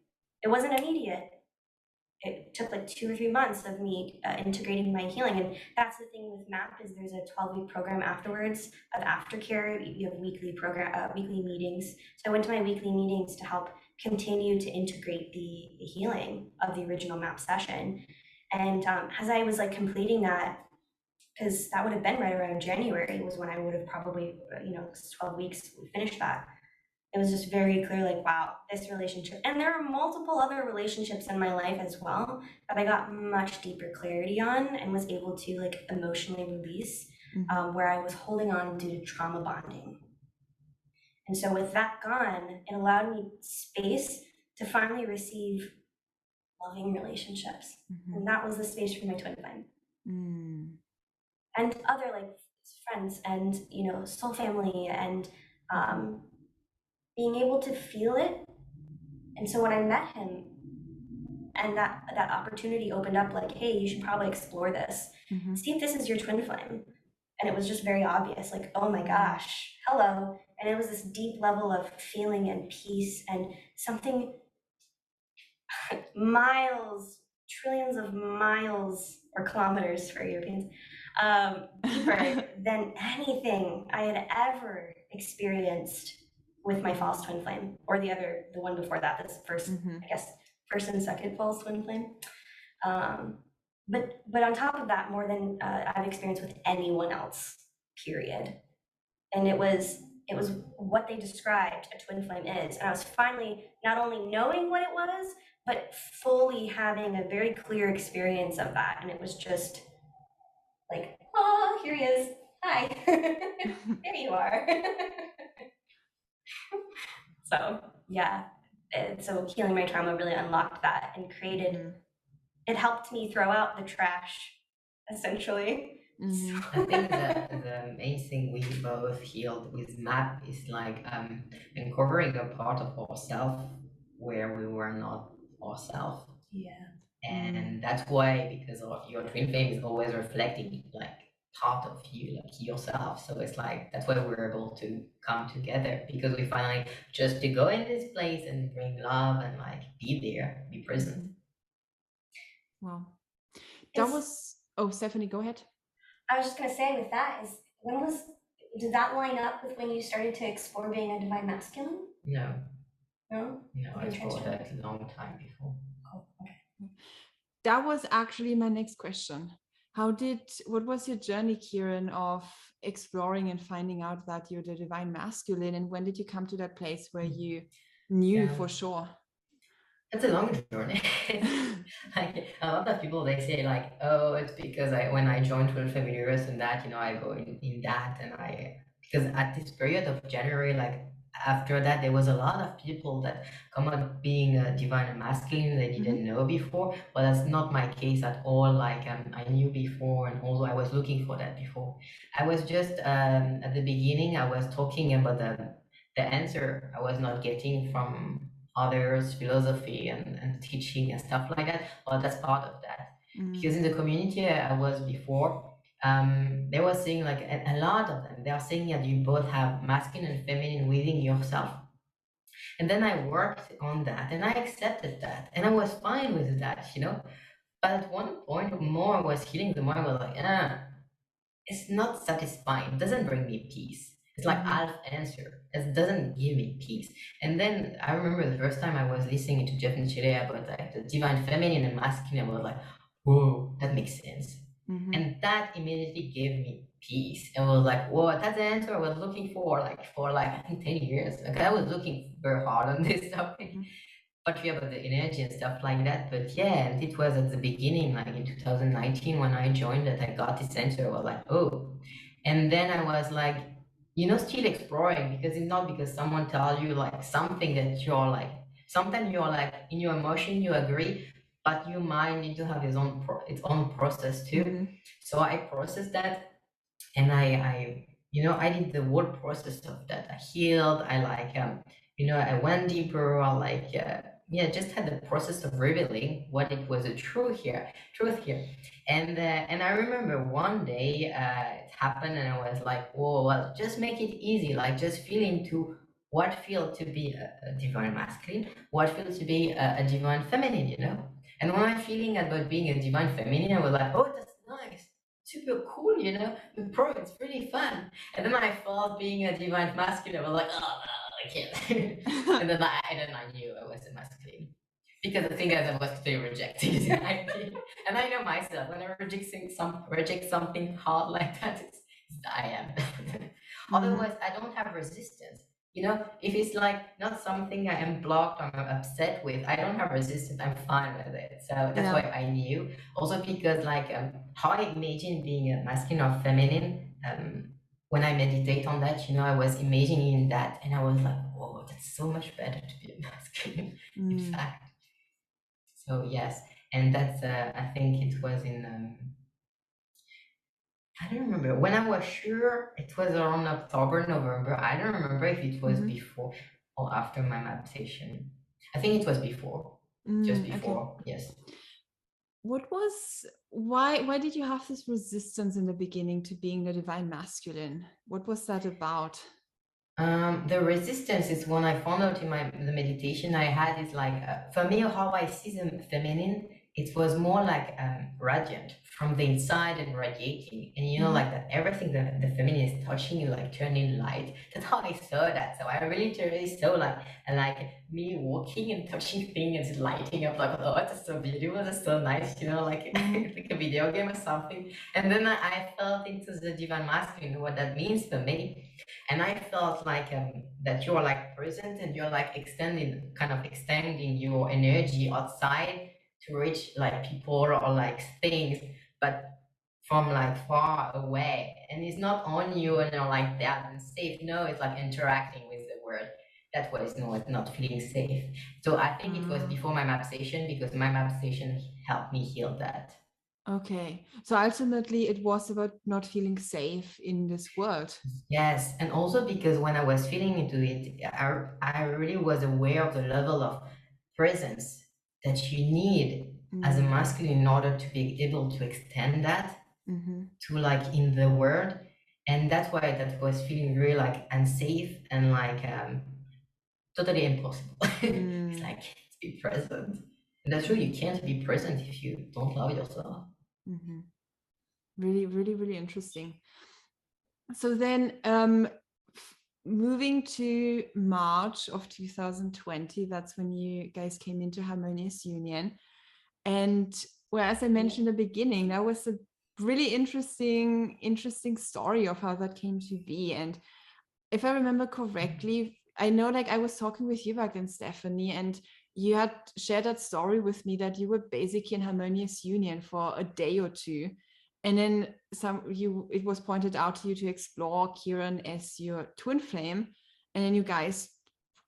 it wasn't immediate. It took like 2 or 3 months of me integrating my healing. And that's the thing with MAP is there's a 12-week program afterwards of aftercare. You have weekly meetings. So I went to my weekly meetings to help continue to integrate the healing of the original MAP session. And as I was like completing that, because that would have been right around January was when I would have probably, 12 weeks, we finished that. It was just very clear, like, wow, this relationship. And there are multiple other relationships in my life as well that I got much deeper clarity on and was able to like emotionally release, where I was holding on due to trauma bonding. And so with that gone, it allowed me space to finally receive loving relationships. And that was the space for my twin flame. And other like friends and, soul family and being able to feel it. And so when I met him and that opportunity opened up, like, hey, you should probably explore this. See if this is your twin flame. And it was just very obvious, like, oh my gosh, hello. And it was this deep level of feeling and peace and something miles, trillions of miles or kilometers for Europeans, deeper than anything I had ever experienced with my false twin flame, or the one before that, this first, I guess, first and second false twin flame. But on top of that, more than I've experienced with anyone else, period. And it was what they described a twin flame is. And I was finally not only knowing what it was, but fully having a very clear experience of that. And it was just like, oh, here he is. Hi. There you are. So yeah, so healing my trauma really unlocked that and created, it helped me throw out the trash, essentially. I think the main thing we both healed with MAP is like uncovering a part of ourselves where we were not ourselves. Yeah. And that's why, because your twin flame is always reflecting like part of you, like yourself. So it's like that's why we're able to come together, because we finally just to go in this place and bring love and like be there, be present. Wow. That was, oh, Stephanie, go ahead. I was just gonna say with that is, did that line up with when you started to explore being a divine masculine? No. No? No, I thought that a long time before. Cool. Okay. That was actually my next question. What was your journey, Kieran, of exploring and finding out that you're the divine masculine? And when did you come to that place where you knew for sure? It's a long journey. Like a lot of people, they say like, oh, it's because when I joined Twin Flame Union and that, I go in that, and because at this period of January, like after that, there was a lot of people that come out being a divine and masculine they didn't know before, but that's not my case at all. Like I knew before, and also I was looking for that before. I was just at the beginning, I was talking about the answer I was not getting from others, philosophy and teaching and stuff like that. Well, that's part of that. Because in the community I was before, they were saying like a lot of them, they are saying that you both have masculine and feminine within yourself. And then I worked on that and I accepted that and I was fine with that, But at one point, the more I was healing, the more I was like, it's not satisfying. It doesn't bring me peace. It's like half answer. It doesn't give me peace. And then I remember the first time I was listening to Jeff and Chile about like the divine feminine and masculine, I was like, whoa, that makes sense. And that immediately gave me peace. And I was like, whoa, that's the answer I was looking for, I think 10 years. Like I was looking very hard on this topic. But yeah, about the energy and stuff like that. But yeah, and it was at the beginning, like in 2019 when I joined that I got this answer. I was like, oh. And then I was like, still exploring, because it's not because someone tells you like something that you're like, sometimes you're like in your emotion, you agree, but your mind need to have its own process too. So I processed that, and I did the whole process of that. I healed. I like I went deeper. I like just had the process of revealing what it was a truth here. And I remember one day it happened, and I was like, whoa, well, just make it easy. Like just feel into what feels to be a divine masculine, what feels to be a divine feminine. And when I'm feeling about being a divine feminine, I was like, oh, that's nice, super cool, the pro, it's really fun. And then I felt being a divine masculine, I was like, oh no, I can't. And then I knew I was a masculine. Because the thing is, I was totally rejected. And I know myself, when I reject something hard like that, I am. Otherwise, I don't have resistance. If it's like not something I am blocked or I'm upset with, I don't have resistance. I'm fine with it. So that's why I knew. Also because like how I imagine being a masculine or feminine. When I meditate on that, I was imagining that, and I was like, whoa, that's so much better to be a masculine. In fact. So yes, and that's I think it was in. I don't remember. When I was sure, it was around October, November. I don't remember if it was before or after my meditation. I think it was before. Just before, okay. Yes. Why did you have this resistance in the beginning to being a divine masculine? What was that about? The resistance is when I found out in the meditation I had is like, for me, how I see the feminine, it was more like radiant from the inside and radiating, and like that everything the feminine is touching, like turning light. That's how I saw that. So I really saw like me walking and touching things and lighting up, like, oh, that's so beautiful, that's so nice, like like a video game or something. And then I felt into the divine masculine, what that means for me. And I felt like that you're like present, and you're like extending your energy outside to reach like people or like things, but from like far away. And it's not on you and you're like that and safe. No, it's like interacting with the world. That was not feeling safe. So I think it was before my map station, because my map station helped me heal that. Okay, so ultimately it was about not feeling safe in this world. Yes, and also because when I was feeling into it, I really was aware of the level of presence that you need as a masculine in order to be able to extend that. to like in the world. And that's why that was feeling really like unsafe and like totally impossible. It's like to be present. And that's true, you can't be present if you don't love yourself. Really, really, really interesting. So then moving to March of 2020, that's when you guys came into Harmonious Union. And well, as I mentioned in the beginning, that was a really interesting story of how that came to be. And if I remember correctly, I know like I was talking with you back then, Stephanie, and you had shared that story with me that you were basically in Harmonious Union for a day or two. And then it was pointed out to you to explore Kieran as your twin flame. And then you guys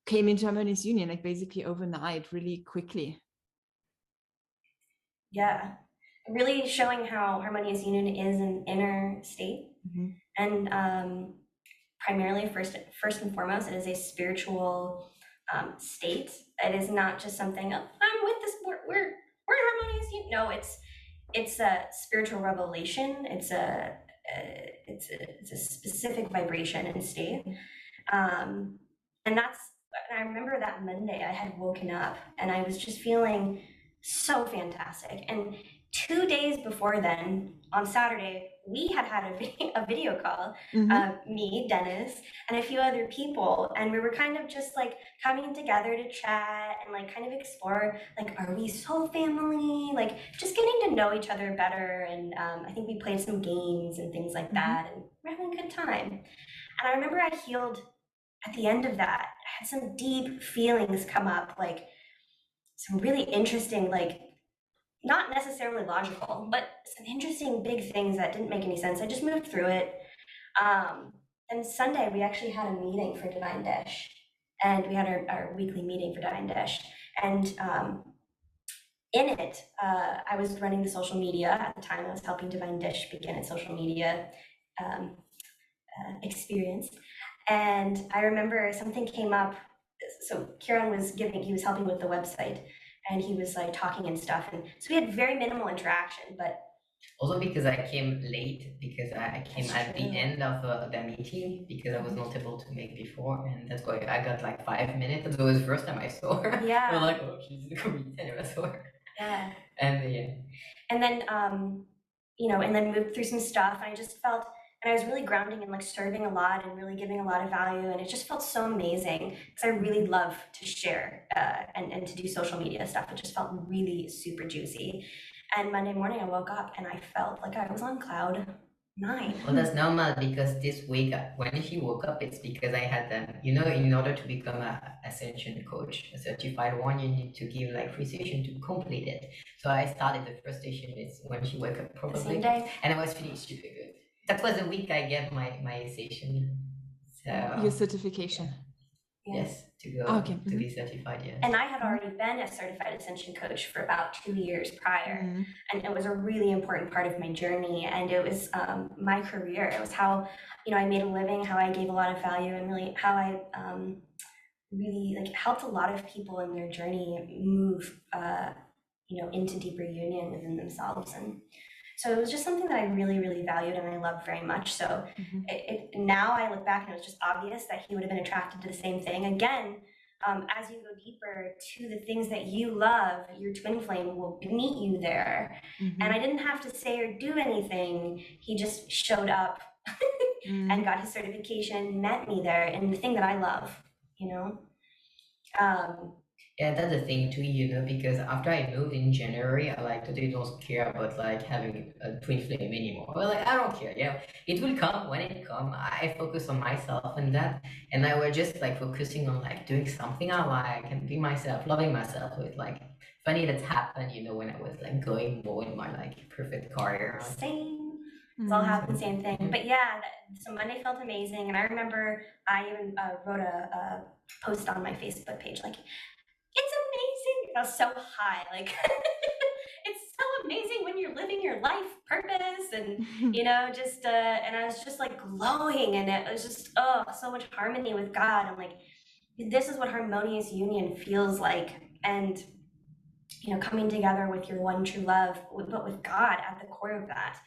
came into Harmonious Union like basically overnight, really quickly. Yeah, really showing how Harmonious Union is an inner state. And primarily, first and foremost, it is a spiritual state. It is not just something, oh, I'm with this, we're in Harmonious Union. No, it's a spiritual revelation. It's a specific vibration and state. And I remember that Monday I had woken up and I was just feeling so fantastic. And 2 days before then, on Saturday, we had a video call, me, Dennis, and a few other people, and we were kind of just like coming together to chat and like kind of explore, like, are we soul family? Like just getting to know each other better. And I think we played some games and things like that, and we're having a good time. And I remember I healed at the end of that. I had some deep feelings come up, like some really interesting, like not necessarily logical, but some interesting big things that didn't make any sense. I just moved through it. And Sunday, we actually had a meeting for Divine Dish, and we had our weekly meeting for Divine Dish. And in it, I was running the social media at the time. I was helping Divine Dish begin its social media experience. And I remember something came up. So Kieran he was helping with the website, and he was like talking and stuff. And so we had very minimal interaction, but also because I came late, because I came at the end of the meeting, because I was not able to make before, and that's why I got like 5 minutes. It was the first time I saw her. Yeah. I was like, oh, she's the comedian, I never saw her. Yeah. And yeah. And then, and then moved through some stuff, and I just felt, and I was really grounding and like serving a lot and really giving a lot of value, and it just felt so amazing because I really love to share and to do social media stuff. It just felt really super juicy. And Monday morning I woke up and I felt like I was on cloud 9. Well, that's normal, because this week when she woke up, it's because I had in order to become a ascension coach, a certified one, you need to give like 3 sessions to complete it. So I started the first session is when she woke up, probably, the same day. And I was feeling super good. That was the week I get my session. So your certification. Yeah. Yes, to go to be certified, yes. And I had already been a certified ascension coach for about 2 years prior, and it was a really important part of my journey, and it was my career. It was how I made a living, how I gave a lot of value, and really how I really like helped a lot of people in their journey move into deeper union within themselves. And so it was just something that I really, really valued and I loved very much. So now I look back and it was just obvious that he would have been attracted to the same thing. Again, as you go deeper to the things that you love, your twin flame will meet you there. And I didn't have to say or do anything. He just showed up and got his certification, met me there, and the thing that I love, Yeah, that's the thing too, because after I moved in January, I like totally don't care about like having a twin flame anymore. Well, like I don't care, it will come when it comes. I focus on myself and that, and I was just like focusing on like doing something I like and being myself, loving myself. With like funny that's happened, when I was like going more in my like perfect career. Same. It's all happened, same thing. But yeah, so Monday felt amazing, and I remember I even wrote a post on my Facebook page like, it's amazing. I was so high, like it's so amazing when you're living your life purpose, and just and I was just like glowing, and it was just so much harmony with God. I'm like, this is what Harmonious Union feels like. And coming together with your one true love, but with God at the core of that.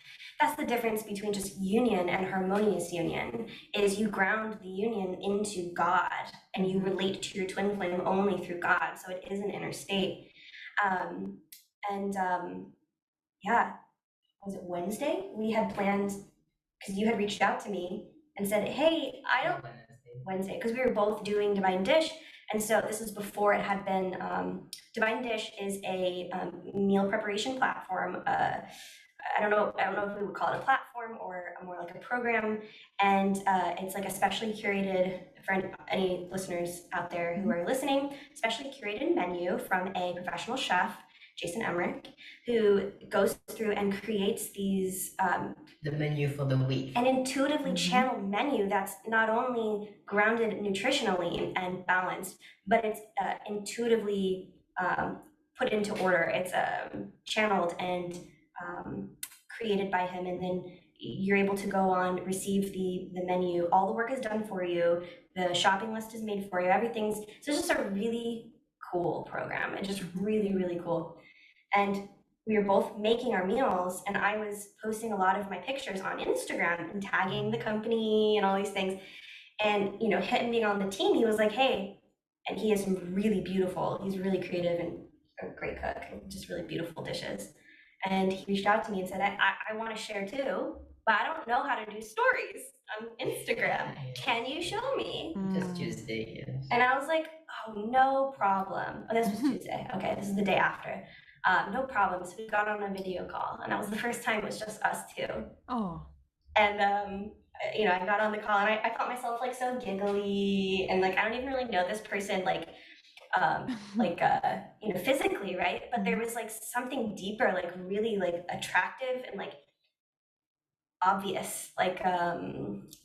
That's the difference between just union and harmonious union, is you ground the union into God and you relate to your twin flame only through God. So it is an inner state. Yeah, was it Wednesday? We had planned, because you had reached out to me and said, hey, Wednesday, because we were both doing Divine Dish. And so this is before it had been, Divine Dish is a meal preparation platform. I don't know if we would call it a platform or more like a program. And it's like a specially curated, for any listeners out there who are listening, specially curated menu from a professional chef, Jason Emmerich, who goes through and creates these the menu for the week, an intuitively channeled menu that's not only grounded nutritionally and balanced, but it's intuitively put into order. It's channeled and created by him, and then you're able to go on, receive the menu. All the work is done for you. The shopping list is made for you. Everything's, so it's just a really cool program. It's just really, really cool. And we were both making our meals, and I was posting a lot of my pictures on Instagram and tagging the company and all these things. And, him being on the team, he was like, hey, and he is really beautiful. He's really creative and a great cook, and just really beautiful dishes. And he reached out to me and said, I want to share too, but I don't know how to do stories on Instagram. Can you show me? Just Tuesday, yes. And I was like, oh, no problem. Oh, this was Tuesday. Okay, this is the day after. No problem. So we got on a video call, and that was the first time it was just us two. Oh. And I got on the call, and I felt myself like so giggly, and like I don't even really know this person physically, right? But there was like something deeper, like really like attractive and like obvious, like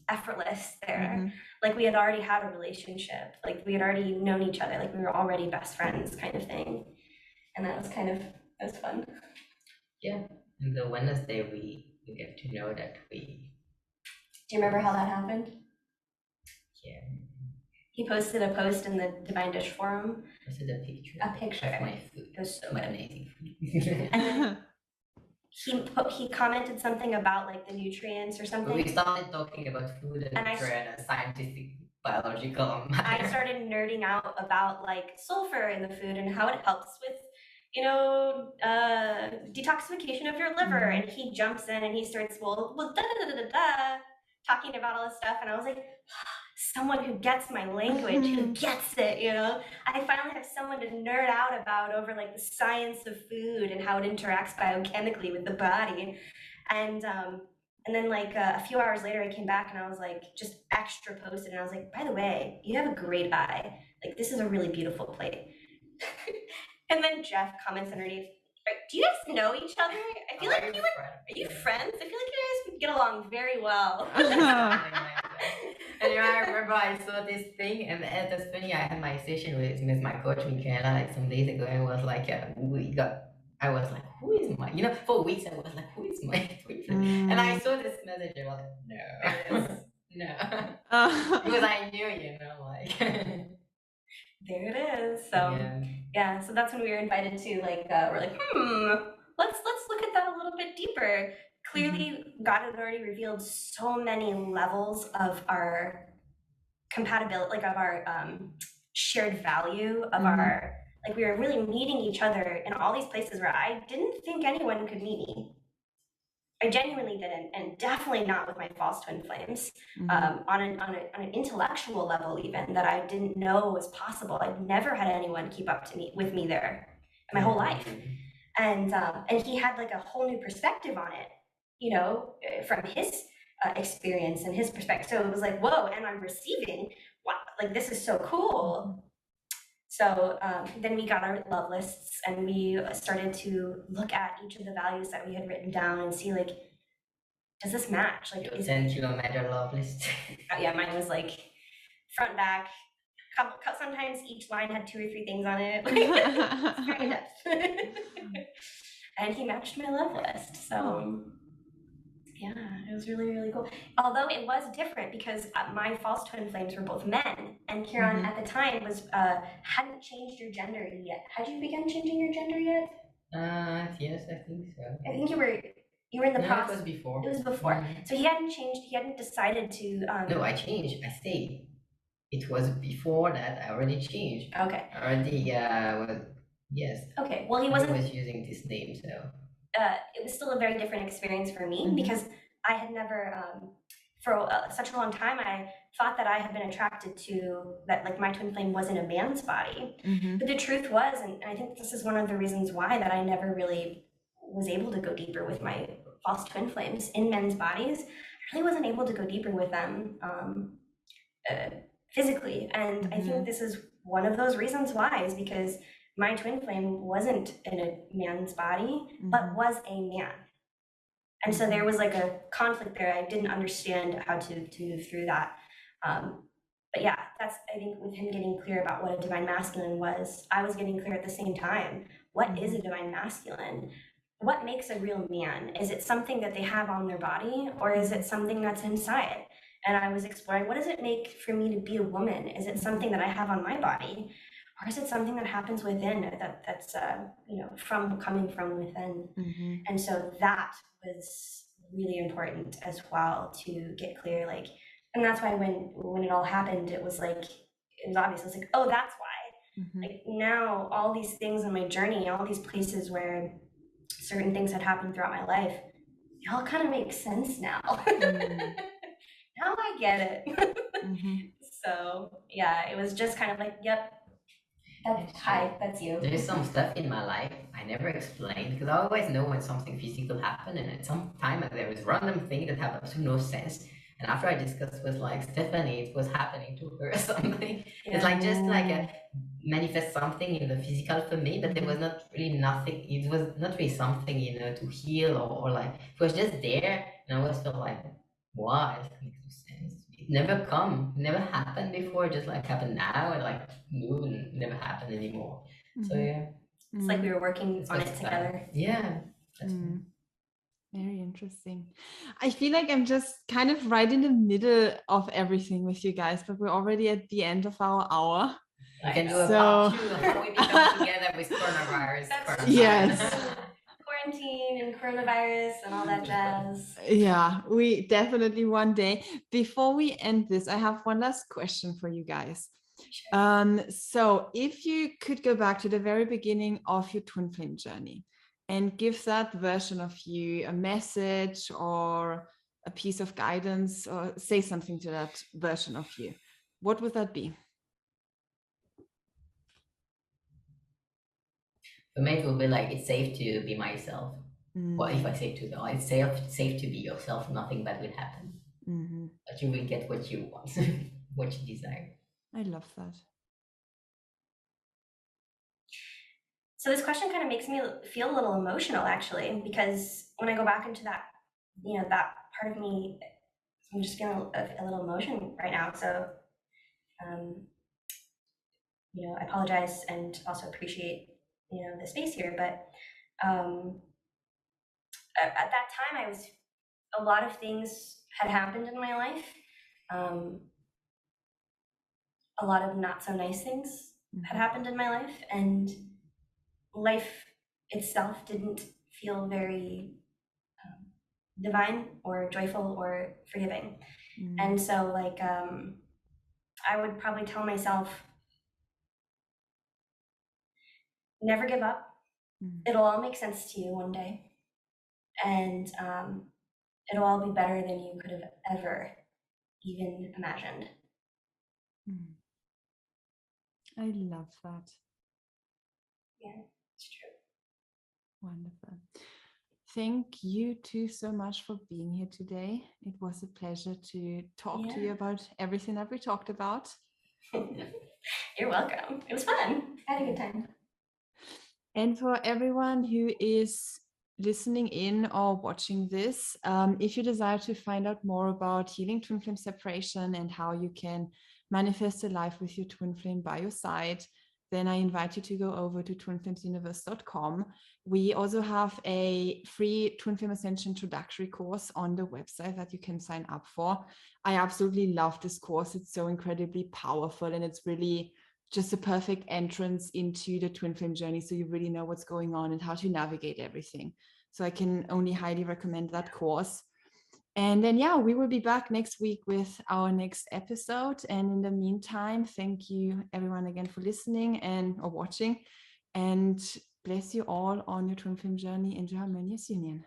effortless there. Like we had already had a relationship, like we had already known each other, like we were already best friends kind of thing. And that was fun. Yeah, and the Wednesday we get to know that we. Do you remember how that happened? Yeah. He posted a post in the Divine Dish forum. Posted a picture. A picture of my food. It was so amazing food. And then he commented something about like the nutrients or something. We started talking about food and scientific biological. I started nerding out about like sulfur in the food and how it helps with detoxification of your liver. And he jumps in and he starts talking about all this stuff, and I was like, someone who gets my language, who gets it, I finally have someone to nerd out about over like the science of food and how it interacts biochemically with the body. And then like a few hours later I came back and I was like just extra posted, and I was like, by the way, you have a great eye, like this is a really beautiful plate. And then Jeff comments underneath, do you guys know each other? I feel like are you friends? I feel like you guys would get along very well. And I remember I saw this thing, and that's funny. I had my session with my coach Kieran like some days ago, and it was like I was like, who is my? For weeks I was like, who is my twin flame? And I saw this message, and I was like, no, because I knew, like. There it is. So yeah, so that's when we were invited to like we're like, let's look at that a little bit deeper. Clearly, God had already revealed so many levels of our compatibility, like of our shared value, of our, like we were really meeting each other in all these places where I didn't think anyone could meet me. I genuinely didn't, and definitely not with my false twin flames. On an intellectual level, even that I didn't know was possible. I'd never had anyone keep up with me there in my whole life, and he had like a whole new perspective on it, from his experience and his perspective. So it was like, whoa, and I'm receiving. Wow, like this is so cool. So then we got our love lists, and we started to look at each of the values that we had written down and see, like, does this match? Like, your 10-kilometer love list. Yeah, mine was like front, back. Sometimes each line had 2 or 3 things on it. It's very depth. And he matched my love list. So Yeah, it was really, really cool. Although it was different because my false twin flames were both men, and Kieran at the time was hadn't changed your gender yet. Had you begun changing your gender yet? Yes, I think so. I think you were in the No, process. it was before. It was before. So he hadn't changed. He hadn't decided to. No, I changed. I stayed. It was before that. I already changed. Okay. I already was. Yes. Okay. Well, he I wasn't. was using this name, so. It was still a very different experience for me because I had never, for such a long time, I thought that I had been attracted to that, like my twin flame was in a man's body. But the truth was, and I think this is one of the reasons why, that I never really was able to go deeper with my false twin flames in men's bodies. I really wasn't able to go deeper with them physically. And I think this is one of those reasons why, is because my twin flame wasn't in a man's body, but was a man. And so there was like a conflict there. I didn't understand how to move through that. But yeah, that's, I think with him getting clear about what a divine masculine was, I was getting clear at the same time. What is a divine masculine? What makes a real man? Is it something that they have on their body, or is it something that's inside? And I was exploring, what does it make for me to be a woman? Is it something that I have on my body? Or is it something that happens within, that's coming from within? And so that was really important as well to get clear, like, and that's why when it all happened, it was like, it was obvious. I was like, oh, that's why. Like now all these things in my journey, all these places where certain things had happened throughout my life, it all kind of makes sense now. Now I get it. So yeah, it was just kind of like, yep, hi, that's you. There's some stuff in my life I never explained because I always know when something physical happened, and at some time there was random thing that have absolutely no sense. And after I discussed with like Stephanie, it was happening to her or something. It's like just like a manifest something in the physical for me, but there was not really nothing. It was not really something, to heal or like it was just there, and I always felt like, why? It makes no sense. It never happened before. It just like happened now, and like moved and never happened anymore. So yeah, it's like we were working on it together. Yeah. Very interesting. I feel like I'm just kind of right in the middle of everything with you guys, but we're already at the end of our hour. I can do a part 2 of how we become together with coronavirus. Yes. Quarantine and coronavirus and all that jazz. Yeah, we definitely one day. Before we end this, I have one last question for you guys. So if you could go back to the very beginning of your twin flame journey and give that version of you a message or a piece of guidance, or say something to that version of you, what would that be? For me, it will be like, it's safe to be myself. Well, if I say to them, it's safe to be yourself, nothing bad will happen. But you will get what you want, what you desire. I love that. So this question kind of makes me feel a little emotional, actually, because when I go back into that, that part of me, I'm just feeling a little emotion right now. So, I apologize and also appreciate, the space here. But at that time, a lot of things had happened in my life. A lot of not so nice things had happened in my life, and life itself didn't feel very divine or joyful or forgiving. And so like I would probably tell myself, never give up. It'll all make sense to you one day, and it'll all be better than you could have ever even imagined. I love that. Yeah, it's true. Wonderful. Thank you two so much for being here today. It was a pleasure to talk to you about everything that we talked about. You're welcome. It was fun. I had a good time. And for everyone who is listening in or watching this, if you desire to find out more about healing twin flame separation and how you can manifest a life with your twin flame by your side, then I invite you to go over to twinflamesuniverse.com. We also have a free Twin Flame Ascension introductory course on the website that you can sign up for. I absolutely love this course. It's so incredibly powerful, and it's really just a perfect entrance into the twin flame journey, so you really know what's going on and how to navigate everything. So I can only highly recommend that course. And then, yeah, we will be back next week with our next episode. And in the meantime, thank you everyone again for listening and or watching, and bless you all on your twin flame journey into harmonious union.